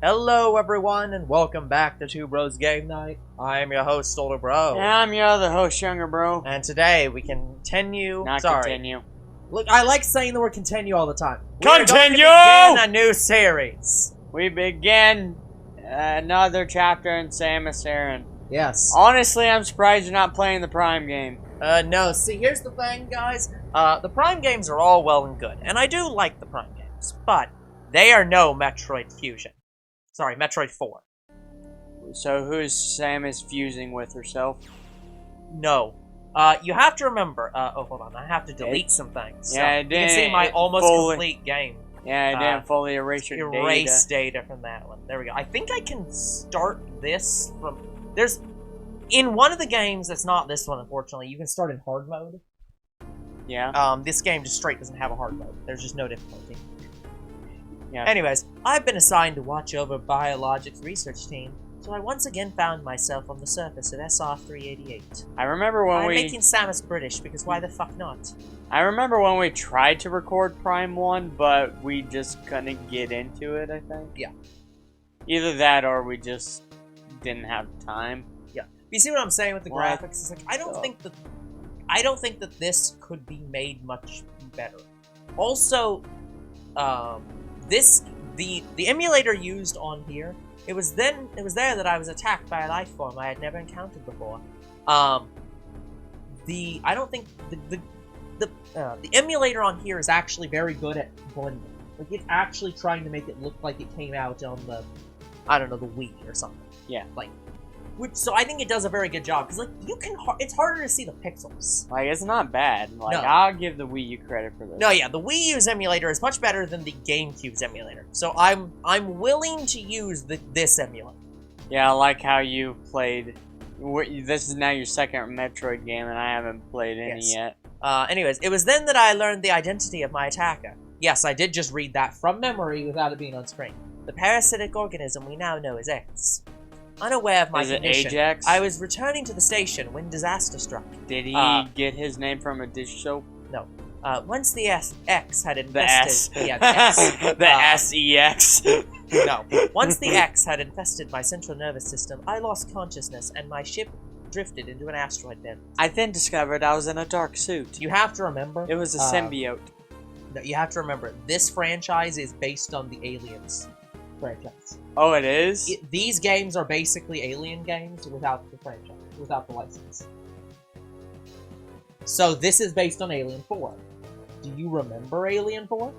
Hello everyone and welcome back to Two Bros Game Night. I am your host, Older Bro. And I'm your other host, Younger Bro. And today we continue... Continue. Look, I like saying the word continue all the time. Continue! We're going to begin a new series. We begin another chapter in Samus Aran. Yes. Honestly, I'm surprised you're not playing the Prime game. No, see, here's the thing, guys. The Prime games are all well and good, and I do like the Prime games, but they are no Metroid Fusion. Sorry, Metroid 4. So who's Samus fusing with herself? No. You have to remember, oh, hold on, I have to delete some things. Yeah, so you can see my almost complete game. Yeah, I didn't fully erase your data from that one. There we go. I think I can start this from... In one of the games, that's not this one, unfortunately, you can start in hard mode. Yeah. This game just straight doesn't have a hard mode. There's just no difficulty. Yeah. Anyways, I've been assigned to watch over Biologics research team, so I once again found myself on the surface of SR-388. I remember when I'm making Samus British, because why the fuck not? I remember when we tried to record Prime 1, but we just couldn't get into it, I think. Yeah. Either that, or we just didn't have time. Yeah. You see what I'm saying with the graphics? It's like, I don't think that this could be made much better. Also, the emulator used on here, it was there that I was attacked by a life form I had never encountered before. I don't think the emulator on here is actually very good at blending. Like, it's actually trying to make it look like it came out on the, I don't know, the Wii or something. Yeah. Like, so I think it does a very good job, because, like, it's harder to see the pixels. Like, it's not bad. Like, no. I'll give the Wii U credit for this. No, yeah, the Wii U's emulator is much better than the GameCube's emulator. So I'm willing to use this emulator. Yeah, I like how you played... This is now your second Metroid game, and I haven't played any yet. Anyways, it was then that I learned the identity of my attacker. Yes, I did just read that from memory without it being on screen. The parasitic organism we now know as X. Unaware of my condition, Ajax? I was returning to the station when disaster struck. Did he get his name from a dish soap? No. Once the X had infested... The S. Yeah, the S. The S-E-X. No. Once the X had infested my central nervous system, I lost consciousness and my ship drifted into an asteroid belt. I then discovered I was in a dark suit. You have to remember... It was a symbiote. No, you have to remember, this franchise is based on the Aliens franchise. Oh, it is? These games are basically Alien games without the franchise, without the license. So this is based on Alien 4. Do you remember Alien 4?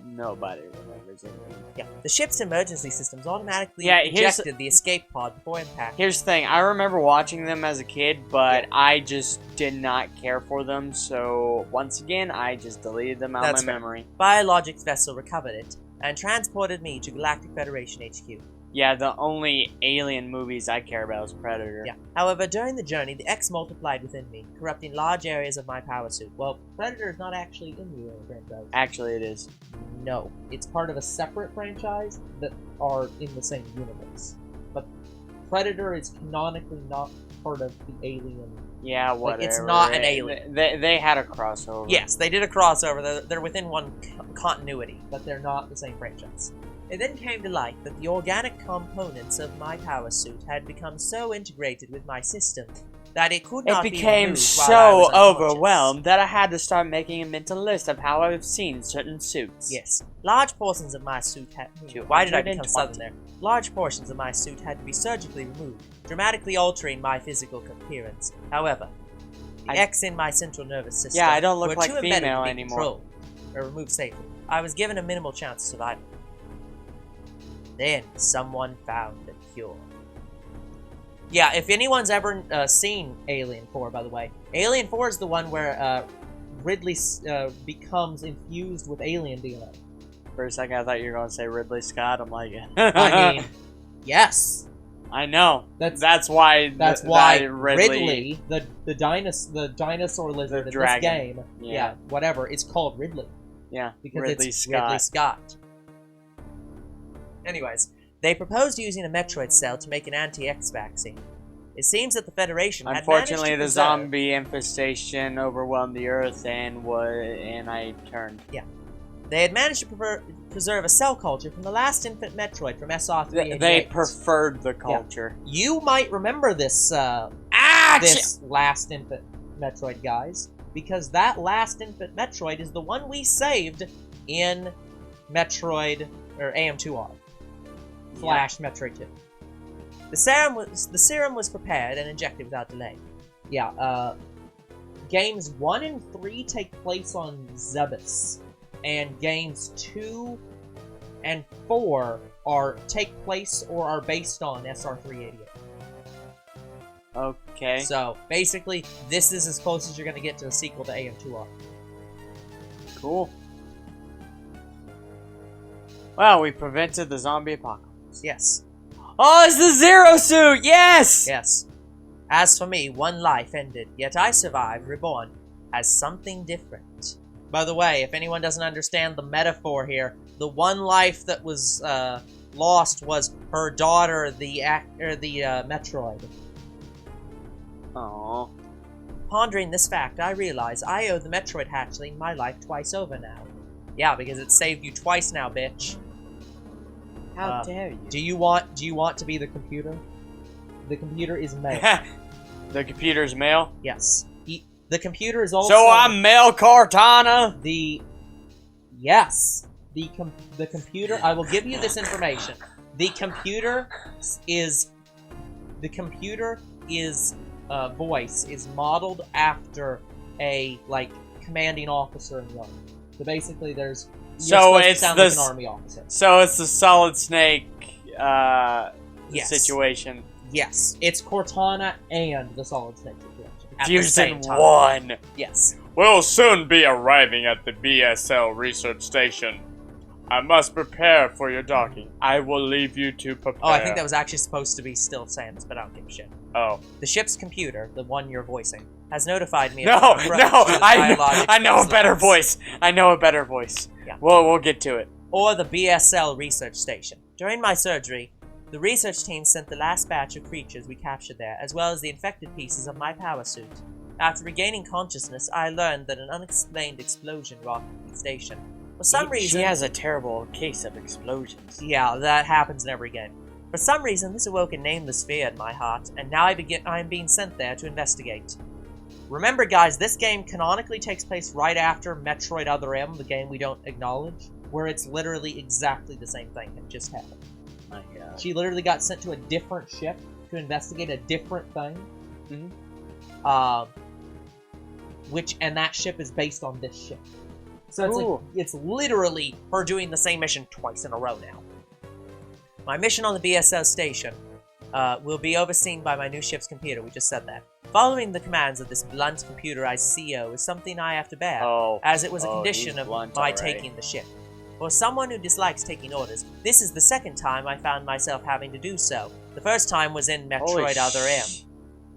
Nobody remembers Alien. Yeah. The ship's emergency systems automatically ejected the escape pod before impact. Here's the thing. I remember watching them as a kid, but I just did not care for them, so once again, I just deleted them out of my memory. Biologics vessel recovered it and transported me to Galactic Federation HQ. Yeah, the only alien movies I care about is Predator. Yeah. However, during the journey, the X multiplied within me, corrupting large areas of my power suit. Well, Predator is not actually in the Alien franchise. Actually, it is. No. It's part of a separate franchise that are in the same universe. But Predator is canonically not part of the Alien. Yeah, whatever. Like, it's not an alien. They had a crossover. Yes, they did a crossover. They're within one continuity, but they're not the same franchise. It then came to light that the organic components of my power suit had become so integrated with my system that it could not be removed. It became so overwhelmed that I had to start making a mental list of how I've seen certain suits. Yes. Large portions of my suit had... Why did I become southern there? Large portions of my suit had to be surgically removed, dramatically altering my physical appearance. However, the X in my central nervous system I don't look were like too embedded female to be anymore. controlled or removed safely. I was given a minimal chance of survival. Then, someone found a cure. Yeah, if anyone's ever seen Alien 4, by the way, Alien 4 is the one where Ridley becomes infused with alien DNA. For a second, I thought you were going to say Ridley Scott. I'm like, I mean, yes. I know. That's why Ridley, the dinosaur lizard in this game, whatever, it's called Ridley. Yeah, because Ridley it's Scott. Ridley Scott. Anyways, they proposed using a Metroid cell to make an anti-X vaccine. It seems that the Federation had managed to Unfortunately, the preserve... zombie infestation overwhelmed the Earth and I turned. Yeah. They had managed to preserve a cell culture from the last infant Metroid from SR388. They preferred the culture. Yeah. You might remember this, this last infant Metroid, guys, because that last infant Metroid is the one we saved in Metroid, or AM2R. Flash Metroid 2. The serum was prepared and injected without delay. Yeah, games 1 and 3 take place on Zebus, and games 2 and 4 take place or are based on SR388. Okay. So, basically, this is as close as you're going to get to a sequel to AM2R. Cool. Well, we prevented the zombie apocalypse. Yes. Oh, it's the Zero Suit! Yes! Yes. As for me, one life ended, yet I survived, reborn, as something different. By the way, if anyone doesn't understand the metaphor here, the one life that was lost was her daughter, the Metroid. Aww. Pondering this fact, I realize I owe the Metroid hatchling my life twice over now. Yeah, because it saved you twice now, bitch. How dare you? Do you want to be the computer? The computer is male. The computer's male? Yes. The computer is also... So I'm male Cortana? Yes. The computer... I will give you this information. The computer is voice is modeled after a, like, commanding officer in the army. So basically there's... So it's like an army officer. So it's the Solid Snake yes. situation. Yes, it's Cortana and the Solid Snake situation. Fused in one. Yes. We'll soon be arriving at the BSL research station. I must prepare for your docking. I will leave you to prepare. Oh, I think that was actually supposed to be still Samus, but I don't give a shit. Oh. The ship's computer, the one you're voicing, has notified me. No, I know a better voice. I know a better voice. Yeah. We'll get to it. Or the BSL research station. During my surgery, the research team sent the last batch of creatures we captured there, as well as the infected pieces of my power suit. After regaining consciousness, I learned that an unexplained explosion rocked the station. For some reason... She has a terrible case of explosions. Yeah, that happens in every game. For some reason, this awoke a nameless fear in my heart, and now I am being sent there to investigate. Remember, guys, this game canonically takes place right after Metroid Other M, the game we don't acknowledge, where it's literally exactly the same thing that just happened. My God. She literally got sent to a different ship to investigate a different thing. Mm-hmm. And that ship is based on this ship. So it's like, it's literally her doing the same mission twice in a row now. My mission on the BSL station will be overseen by my new ship's computer. We just said that. Following the commands of this blunt computerized CEO is something I have to bear, as it was a condition of my taking the ship. For someone who dislikes taking orders, this is the second time I found myself having to do so. The first time was in Metroid Other M.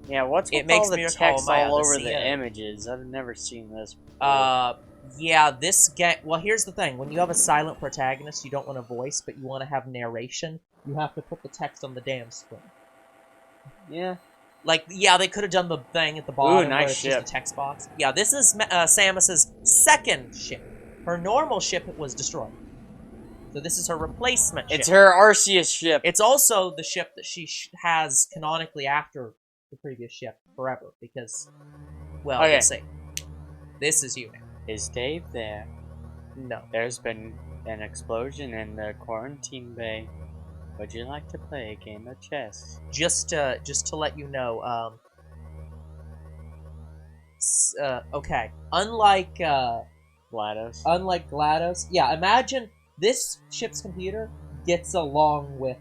Yeah, what's with all the text all over the images? I've never seen this before. Yeah, this game... Well, here's the thing. When you have a silent protagonist, you don't want a voice, but you want to have narration, you have to put the text on the damn screen. Yeah. Like, yeah, they could have done the thing at the bottom nice where it's just a text box. Yeah, this is Samus's second ship. Her normal ship was destroyed. So this is her replacement ship. It's her Arceus ship. It's also the ship that she has canonically after the previous ship forever, because, well, let's see. This is you now. Is Dave there? No. There's been an explosion in the quarantine bay. Would you like to play a game of chess? Just to let you know, okay. Unlike GLaDOS, yeah, imagine this ship's computer gets along with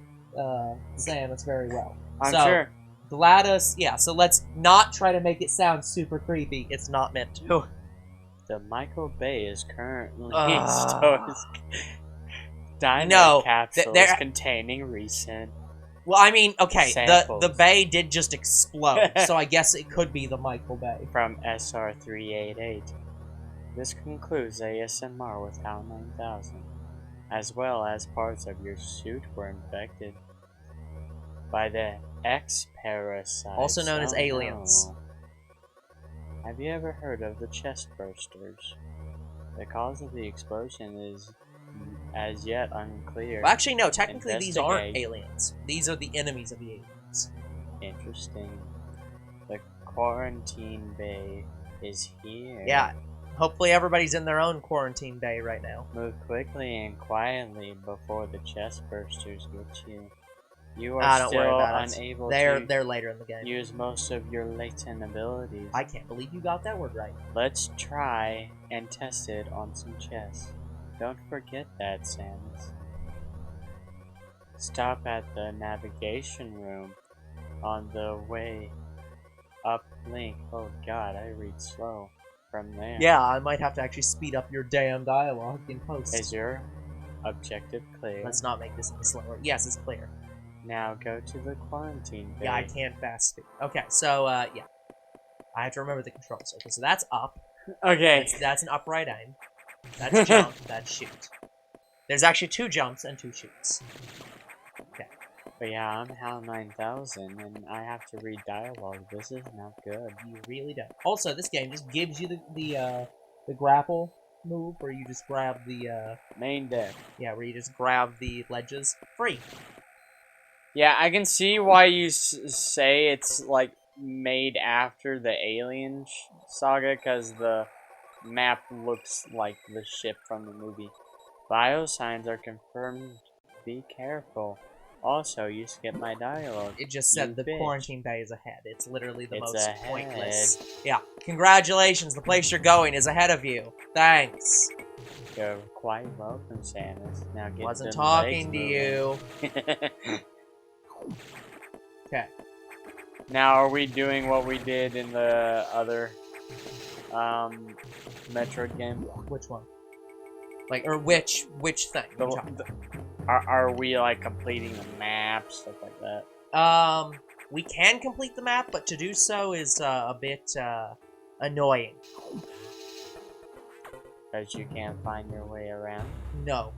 Samus very well. I'm sure. GLaDOS, yeah, so let's not try to make it stound super creepy. It's not meant to. The Michael Bay is currently stowed capsules containing recent. Well, I mean, okay, samples. the Bay did just explode, so I guess it could be the Michael Bay. From SR388. This concludes ASMR with HAL 9000, as well as parts of your suit were infected by the X-parasites. Also known as aliens. Have you ever heard of the chest bursters? The cause of the explosion is as yet unclear. Well, actually, no. Technically, these aren't Investigate. aliens. These are the enemies of the aliens. Interesting. The quarantine bay is here. Yeah. Hopefully, everybody's in their own quarantine bay right now. Move quickly and quietly before the chest bursters get you. You are Don't worry still about it. unable They're later in the game. use most of your latent abilities. I can't believe you got that word right. Let's try and test it on some chests. Don't forget that, Samus. Stop at the navigation room on the way up Link. Oh god, I read slow. From there. Yeah, I might have to actually speed up your damn dialogue in post. Is your objective clear? Let's not make this any slower. Yes, it's clear. Now go to the quarantine bay. Yeah, I can't fast speed. Okay, so, yeah. I have to remember the controls. Okay, so that's up. Okay. That's an upright aim. That's jump. That's shoot. There's actually 2 jumps and 2 shoots. Okay. But yeah, I'm HAL 9000 and I have to read dialogue. This is not good. You really don't. Also, this game just gives you the grapple move where you just grab the, Main deck. yeah, where you just grab the ledges. Free. Yeah, I can see why you say it's, like, made after the Alien saga, because the map looks like the ship from the movie. Biosigns are confirmed. Be careful. Also, you skipped my dialogue. It just said the bitch. quarantine bay is ahead. It's literally the It's most ahead. pointless. Yeah. Congratulations, the place you're going is ahead of you. Thanks. You're quite welcome, Samus. Now get Wasn't them talking to legs you. moving. Okay. Now, are we doing what we did in the other Metroid game? Which one? Like, or which thing? Are we like completing the map, stuff like that? We can complete the map, but to do so is a bit annoying. Because you can't find your way around. No,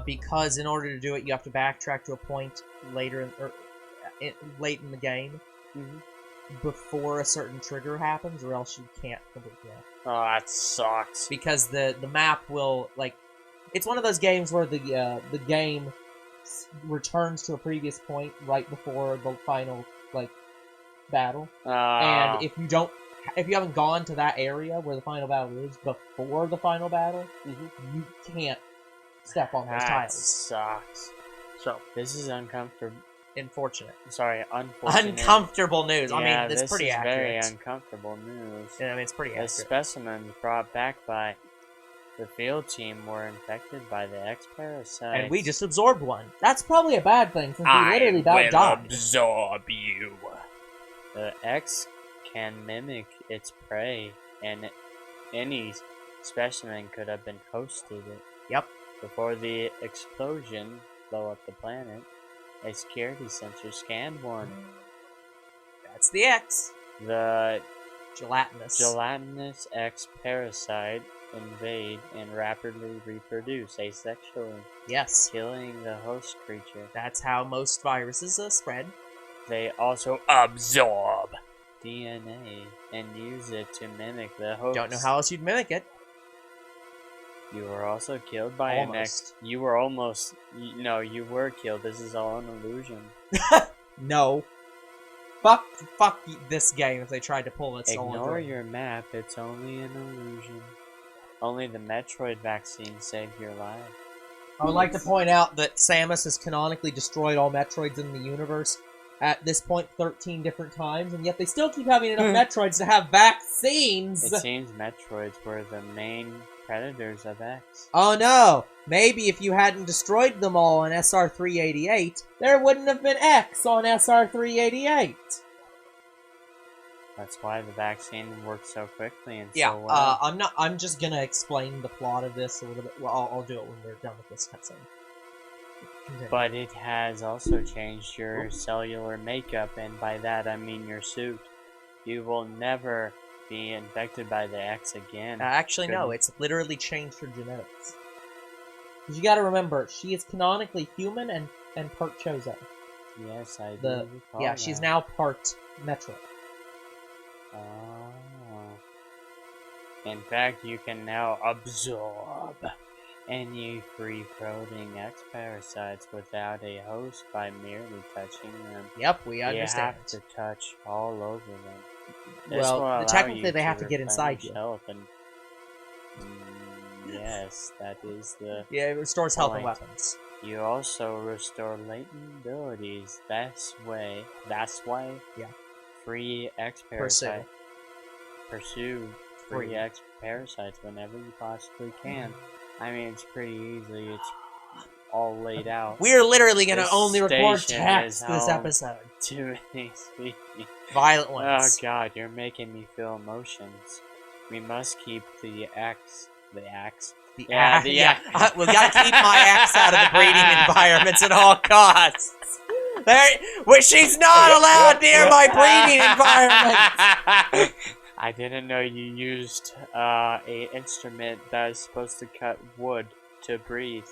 because in order to do it, you have to backtrack to a point later late in the game before a certain trigger happens, or else you can't complete the map. Oh, that sucks. Because the map will, like, it's one of those games where the game returns to a previous point right before the final, like, battle. And if you haven't gone to that area where the final battle is before the final battle, you can't step on those tiles. Sucks. So this is uncomfortable. Unfortunate. Sorry, unfortunate. Uncomfortable news. Yeah, I mean, it's this pretty is accurate. very uncomfortable news. Yeah, I mean, it's pretty The accurate. specimens brought back by the field team were infected by the X parasite. And we just absorbed one. That's probably a bad thing, since we literally about died. Absorb you. The X can mimic its prey, and any specimen could have been hosted it. Yep. Before the explosion blow up the planet, a security sensor scanned one. That's the X. The Gelatinous X parasite invade and rapidly reproduce asexually. Yes. Killing the host creature. That's how most viruses spread. They also absorb DNA and use it to mimic the host. Don't know how else you'd mimic it. You were also killed by an X. You were almost... No, you were killed. This is all an illusion. No. Fuck this game if they tried to pull it. Ignore your map. It's only an illusion. Only the Metroid vaccine saved your life. I would like to point out that Samus has canonically destroyed all Metroids in the universe at this point 13 different times, and yet they still keep having enough Metroids to have vaccines! It seems Metroids were the main predators of X. Oh no! Maybe if you hadn't destroyed them all on SR-388, there wouldn't have been X on SR-388! That's why the vaccine worked so quickly and so well. I'm just gonna explain the plot of this a little bit. Well, I'll do it when we're done with this cutscene. But it has also changed your cellular makeup, and by that I mean your suit. You will never be infected by the X again. Actually, no, it's literally changed her genetics. Because you gotta remember, she is canonically human and part Chozo. Yes, I do. Yeah, she's now part Metroid. Oh. In fact, you can now absorb any free-floating X parasites without a host by merely touching them. Yep, we You understand. have to touch all over them. This Well, will allow technically you they have to get inside replenish you. health and yes, that is the Yeah, it restores health and point. weapons. You also restore latent abilities. That's why Yeah. free X parasite. Pursue free X parasites whenever you possibly can. I mean, it's pretty easy. It's all laid out. We're literally gonna This only record station text is this home episode. Too many species. Violent Oh ones. god, you're making me feel emotions. We must keep the axe. The axe? The Yeah, axe. the Yeah, axe. we gotta keep my axe out of the breeding environments at all costs. She's not allowed near my breeding environment. I didn't know you used a instrument that is supposed to cut wood to breathe.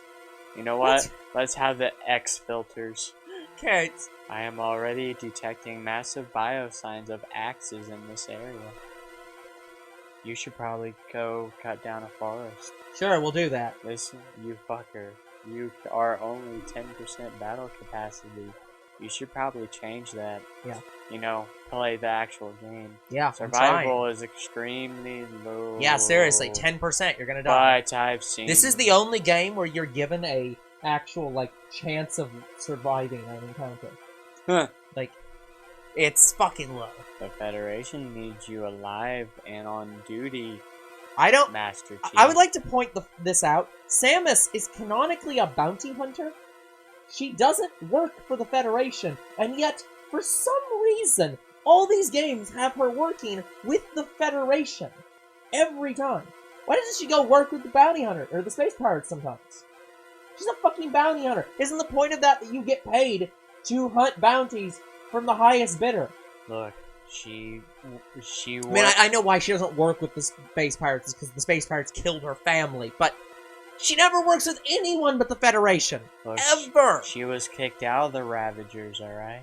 You know what? Let's have the X filters. Okay. I am already detecting massive biosigns of axes in this area. You should probably go cut down a forest. Sure, we'll do that. Listen, you fucker. You are only 10% battle capacity. You should probably change that. Yeah. You know, play the actual game. Yeah, Survival is extremely low. Yeah, seriously, 10%, you're gonna die. But I've seen... This is the only game where you're given a actual, like, chance of surviving an encounter. Huh. Like, it's fucking low. The Federation needs you alive and on duty, I don't... Master Chief. I would like to point this out. Samus is canonically a bounty hunter. She doesn't work for the Federation, and yet, for some reason, all these games have her working with the Federation. Every time. Why doesn't she go work with the bounty hunter, or the space pirates sometimes? She's a fucking bounty hunter. Isn't the point of that you get paid to hunt bounties from the highest bidder? Look, she I mean, I know why she doesn't work with the space pirates, because the space pirates killed her family, but she never works with anyone but the Federation. Look, Ever! She was kicked out of the Ravagers, alright?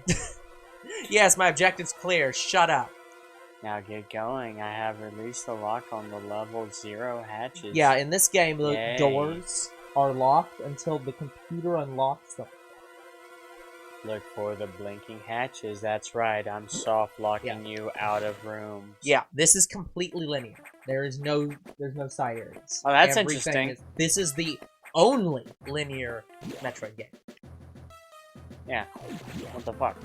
Yes, my objective's clear. Shut up. Now get going. I have released the lock on the level 0 hatches. Yeah, in this game, the Yay. doors are locked until the computer unlocks them. Look for the blinking hatches. That's right. I'm soft locking you out of rooms. Yeah, this is completely linear. There's no side areas. Oh, that's Everything interesting. This is the only linear Metroid game. Yeah. What the fuck?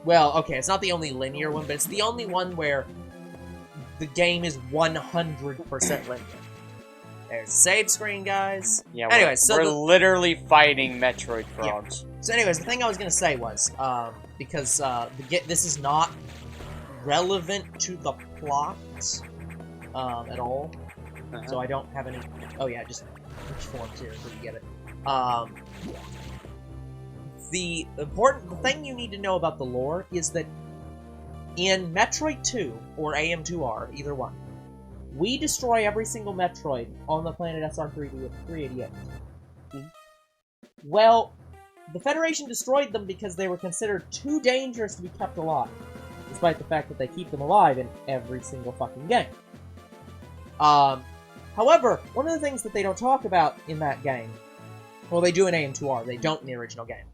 Well, okay, it's not the only linear one, but it's the only one where the game is 100% linear. There's a save screen, guys. Yeah, anyways, we're literally fighting Metroid frogs. Yeah. So anyways, the thing I was going to say was, because this is not relevant to the plot at all, so I don't have any... Oh yeah, just which forms here so you get it. The thing you need to know about the lore is that in Metroid 2, or AM2R, either one, we destroy every single Metroid on the planet SR388. Well, the Federation destroyed them because they were considered too dangerous to be kept alive, despite the fact that they keep them alive in every single fucking game. However, one of the things that they don't talk about in that game, well, they do in AM2R, they don't in the original game,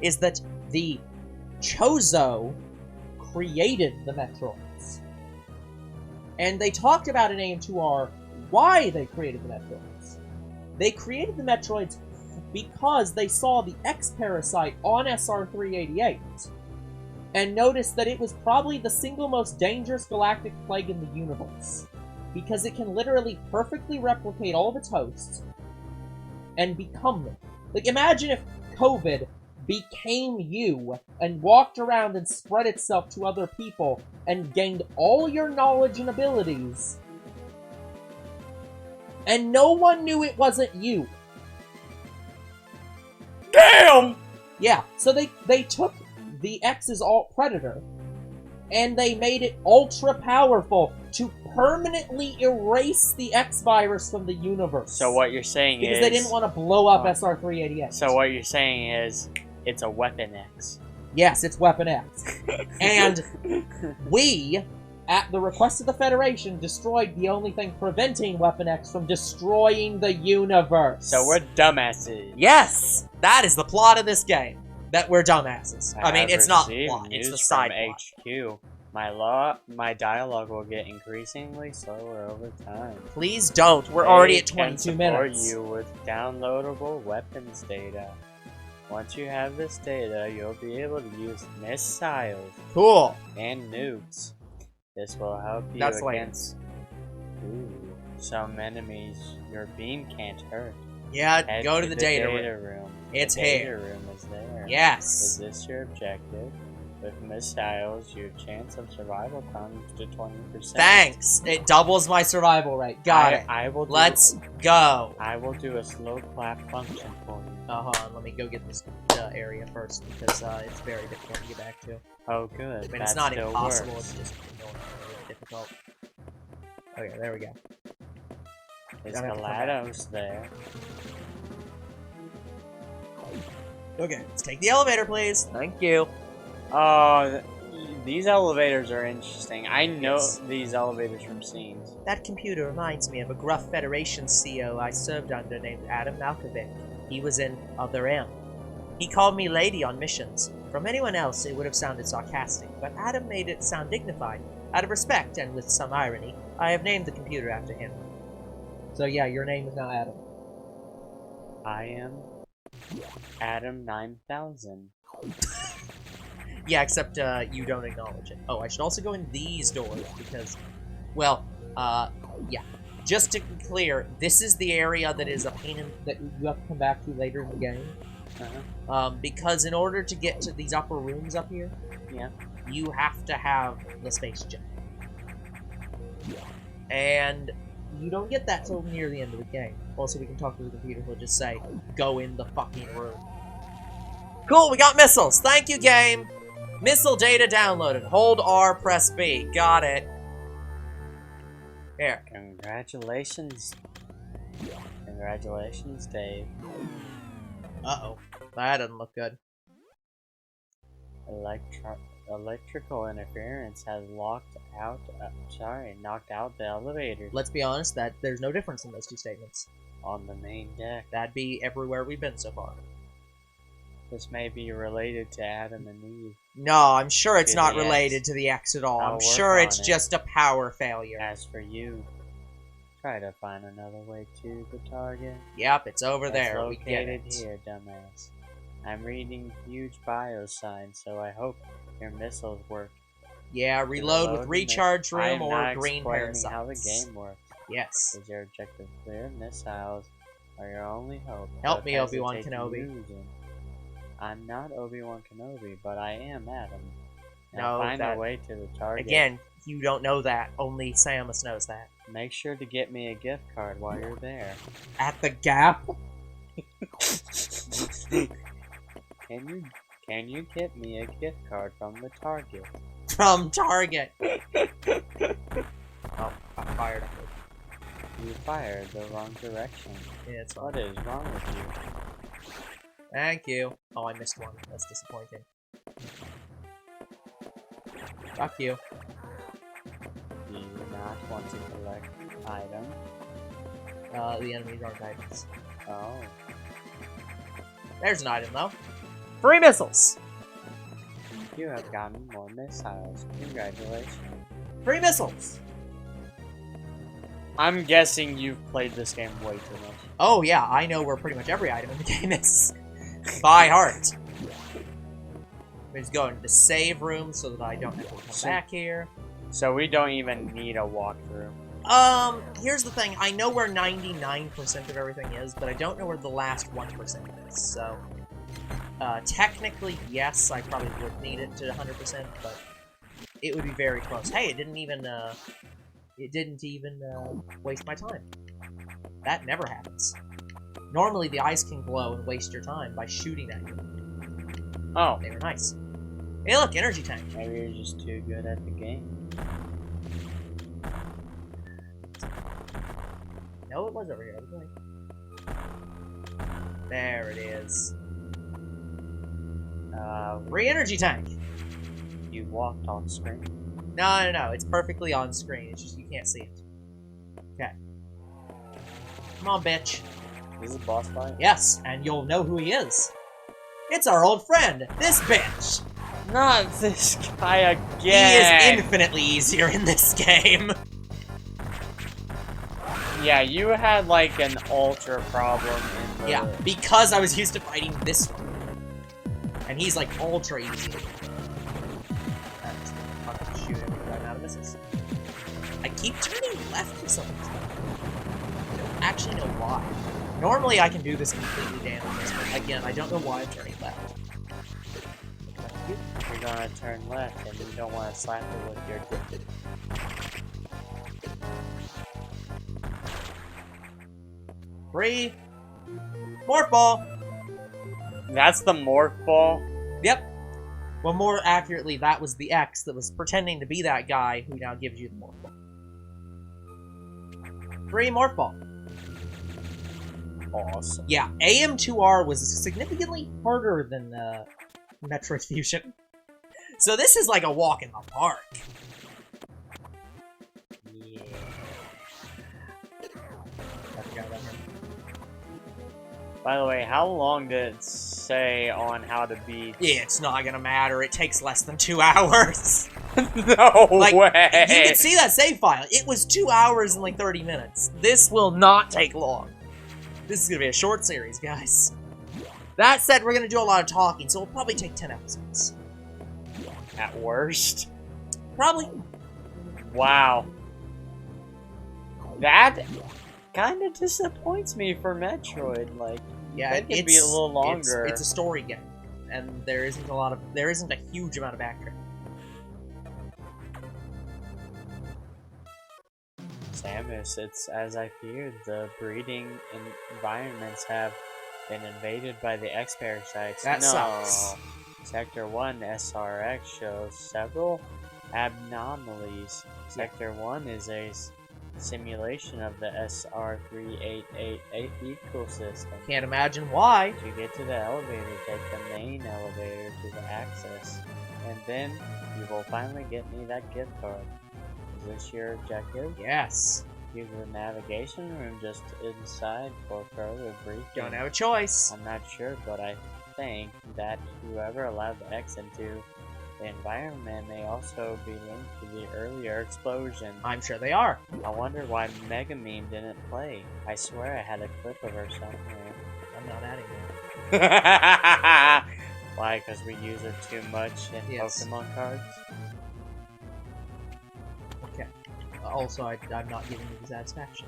is that the Chozo created the Metroids. And they talked about in AM2R why they created the Metroids. They created the Metroids because they saw the X-Parasite on SR388 and noticed that it was probably the single most dangerous galactic plague in the universe, because it can literally perfectly replicate all of its hosts and become them. Like, imagine if COVID became you and walked around and spread itself to other people and gained all your knowledge and abilities, and no one knew it wasn't you. Damn! Yeah, so they took the X's alt predator and they made it ultra powerful to permanently erase the X virus from the universe. So what you're saying because is... they didn't want to blow up SR388. So what you're saying is, it's a Weapon X. Yes, it's Weapon X. And we at the request of the Federation, destroyed the only thing preventing Weapon X from destroying the universe. So we're dumbasses. Yes! That is the plot of this game. That we're dumbasses. I mean, it's not the received plot, it's the news side from plot. HQ. My dialogue will get increasingly slower over time. Please don't. We're already at They 22 can minutes. support you with downloadable weapons data. Once you have this data, you'll be able to use missiles Cool. and nukes. This will help you That's against some enemies your beam can't hurt. Yeah, Head go to the data room. room. It's the data here. room is there. Yes. Is this your objective? With missiles, your chance of survival comes to 20%. Thanks. It doubles my survival rate. Got it. Let's go. I will do a slow clap function for you. Hold on. Let me go get this area first because it's very difficult to get back to. Oh, good. I mean, that it's not still impossible. works. It's just really difficult. Okay, there we go. Is GLaDOS there? Okay, let's take the elevator, please. Thank you. Oh, these elevators are interesting. I know Yes. these elevators from scenes. That computer reminds me of a gruff Federation CO I served under named Adam Malkovich. He was in Other M. He called me lady on missions. From anyone else, it would have sounded sarcastic, but Adam made it sound dignified. Out of respect, and with some irony, I have named the computer after him. So yeah, your name is now Adam. I am Adam 9000. Yeah, except you don't acknowledge it. Oh, I should also go in these doors because, well, yeah. Just to be clear, this is the area that is a pain in, that you have to come back to later in the game. Because in order to get to these upper rooms up here, Yeah. you have to have the space gem. And you don't get that till near the end of the game. Also, we can talk to the computer who'll just say, go in the fucking room. Cool, we got missiles. Thank you, game. Missile data downloaded. Hold R, press B. Got it. Here. Congratulations. Congratulations, Dave. Uh-oh. That doesn't look good. Electrical interference has knocked out the elevator Let's be honest, that there's no difference in those two statements. on the main deck. That'd be everywhere we've been so far. This may be related to Adam and Eve. No, I'm sure it's not Yes. related to the X at all. I'll I'm work sure on it's it. just a power failure. As for you, try to find another way to the target. Yep, it's over It's there. We get located it. here, dumbass. I'm reading huge bio signs, so I hope your missiles work. Yeah, reload with the recharge I am room or not green explaining how the parasites. game works. Yes. Is your objective clear? Missiles are your only hope. Help Don't me, Obi-Wan hesitate to Kenobi. use them. I'm not Obi-Wan Kenobi, but I am Adam. No, Now find that- a way to the target. Again, you don't know that. Only Samus knows that. Make sure to get me a gift card while you're there. At the Gap? Can you get me a gift card from the Target? From Target. Oh, I fired. You fired the wrong direction. Yeah, it's fine. What is wrong with you? Thank you. Oh, I missed one. That's disappointing. Fuck you. Do you not want to collect items? The enemies aren't items. Oh. There's an item, though. Free missiles! You have gotten more missiles. Congratulations. Free missiles! I'm guessing you've played this game way too much. Oh, yeah, I know where pretty much every item in the game is. By heart. Let's go into the save room so that I don't have to come back here. So we don't even need a walkthrough. Here's the thing. I know where 99% of everything is, but I don't know where the last 1% is, so... technically, yes, I probably would need it to 100%, but it would be very close. Hey, it didn't even waste my time. That never happens. Normally, the eyes can glow and waste your time by shooting at you. Oh. They were nice. Hey, look, energy tank. Maybe you're just too good at the game. No, it was over here. Okay. There it is. Free energy tank. You walked on screen. No. It's perfectly on screen. It's just you can't see it. Okay. Come on, bitch. This is a boss fight? Yes, and you'll know who he is. It's our old friend, this bitch. Not this guy again! He is infinitely easier in this game. Yeah, you had like an ultra problem in the... Yeah, because I was used to fighting this one. And he's like ultra easy. I'm fucking shooting right out of misses. I keep turning left for some reason. I don't actually know why. Normally I can do this completely damaged, but again, I don't know why I'm turning left. You're gonna turn left and you don't want to slap it with your dick. Free! Morph ball! That's the morph ball? Yep. Well, more accurately, that was the X that was pretending to be that guy who now gives you the morph ball. Free morph ball. Awesome. Yeah, AM2R was significantly harder than Metroid Fusion. So this is like a walk in the park. Yeah. I forgot about him. By the way, how long did it say on how to beat? Yeah, it's not gonna matter. It takes less than 2 hours. No like, way! You can see that save file. It was 2 hours and like 30 minutes. This will not take long. This is gonna be a short series, guys. That said, we're gonna do a lot of talking, so it'll probably take 10 episodes. At worst. Probably. Wow. That kind of disappoints me for Metroid. Like, yeah, it could be a little longer. It's a story game, and there isn't a huge amount of backtracking. Samus, it's as I feared. The breeding environments have been invaded by the X-parasites. That sucks. Sector 1 SRX shows several anomalies. Sector 1 is a simulation of the SR3888 ecosystem. Can't imagine why. To get to the elevator, take the main elevator to the access, and then you will finally get me that gift card. Is this your objective? Yes. Use the navigation room just inside for further briefing. Don't have a choice. I'm not sure, but I think that whoever allowed the X into the environment may also be linked to the earlier explosion. I'm sure they are. I wonder why Mega Meme didn't play. I swear I had a clip of her somewhere. I'm not adding that. Why? Because we use her too much in Pokemon cards? Okay. Also, I'm not giving you the satisfaction.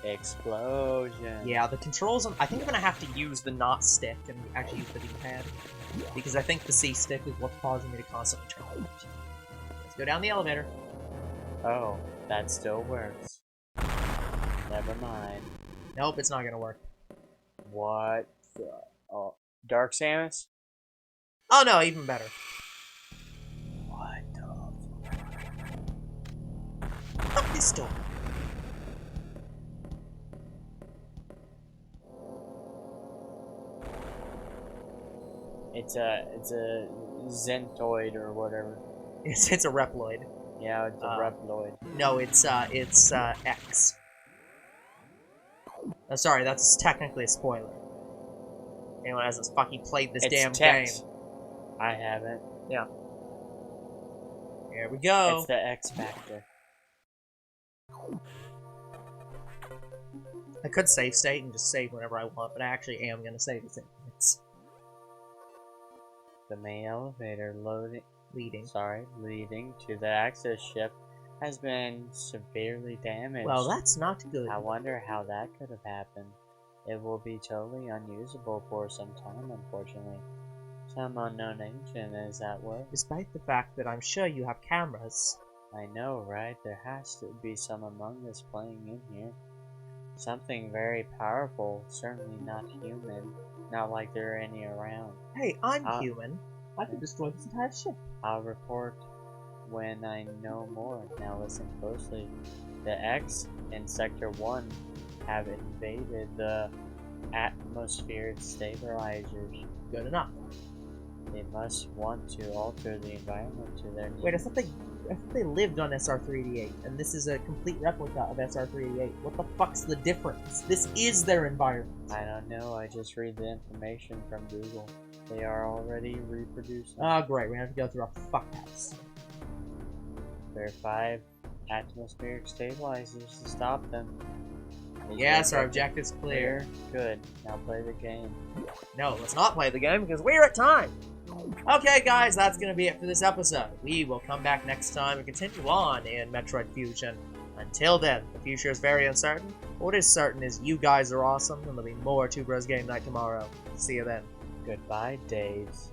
Explosion. Yeah, the controls, I think I'm going to have to use the not stick and actually use the D-pad. Because I think the C stick is what's causing me to constantly turn left. Let's go down the elevator. Oh, that still works. Never mind. Nope, it's not going to work. What the... Oh, Dark Samus? Oh no, even better. What the... Fuck this door. It's a Zentoid or whatever. It's a Reploid. Yeah, it's a Reploid. No, it's X. Oh, sorry, that's technically a spoiler. Anyone hasn't fucking played this damn game. I haven't. Yeah. Here we go. It's the X Factor. I could save state and just save whenever I want, but I actually am going to save it. It's The main elevator leading to the access ship has been severely damaged. Well, that's not good. I wonder how that could have happened. It will be totally unusable for some time, unfortunately. Some unknown agent is at work. Despite the fact that I'm sure you have cameras. I know, right? There has to be some among us playing in here. Something very powerful, certainly not human. Not like there are any around. Hey, I'm human. I can destroy this entire ship. I'll report when I know more. Now listen closely. The X and Sector 1 have invaded the atmospheric stabilizers. Good enough. They must want to alter the environment to their needs. Wait, I thought they lived on SR388, and this is a complete replica of SR388. What the fuck's the difference? This is their environment. I don't know, I just read the information from Google. They are already reproducing. Oh, great, we have to go through a fuckhouse. There are 5 atmospheric stabilizers to stop them. Yes, our objective's clear. Good, now play the game. No, let's not play the game because we're at time. Okay, guys, that's going to be it for this episode. We will come back next time and continue on in Metroid Fusion. Until then, the future is very uncertain. What is certain is you guys are awesome, and there'll be more Two Bros Game Night tomorrow. See you then. Goodbye, Daves.